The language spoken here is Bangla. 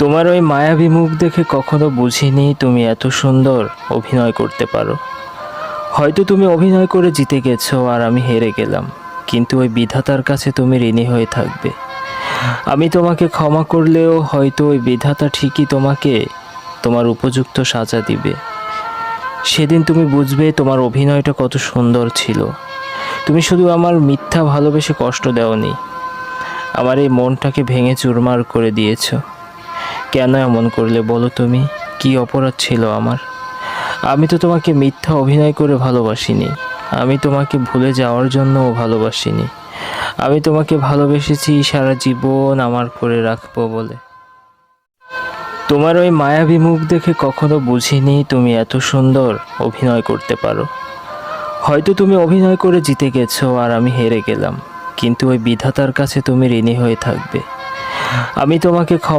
তোমার ওই মায়াবী মুখ দেখে কখনো বুঝিনি তুমি এত সুন্দর অভিনয় করতে পারো। হয়তো তুমি অভিনয় করে জিতে গেছো আর আমি হেরে গেলাম, কিন্তু ওই বিধাতার কাছে তুমি ঋণী হয়ে থাকবে। আমি তোমাকে ক্ষমা করলেও হয়তো ওই বিধাতা ঠিকই তোমাকে তোমার উপযুক্ত সাজা দিবে। সেদিন তুমি বুঝবে তোমার অভিনয়টা কত সুন্দর ছিল। তুমি শুধু আমার মিথ্যা ভালোবেসে কষ্ট দেওনি, আমার এই মনটাকে ভেঙে চুরমার করে দিয়েছো। কেন এমন করলে বলো? তুমি কি অপরাধ ছিল আমার? আমি তো তোমাকে মিথ্যা অভিনয় করে ভালোবাসিনি, আমি তোমাকে ভুলে যাওয়ার জন্যও ভালোবাসিনি। আমি তোমাকে ভালোবেসেছি সারা জীবন আমার করে রাখবো বলে। তোমার ওই মায়াবী মুখ দেখে কখনো বুঝিনি তুমি এত সুন্দর অভিনয় করতে পারো। হয়তো তুমি অভিনয় করে জিতে গেছো আর আমি হেরে গেলাম, কিন্তু ওই বিধাতার কাছে তুমি ঋণী হয়ে থাকবে। আমি তোমাকে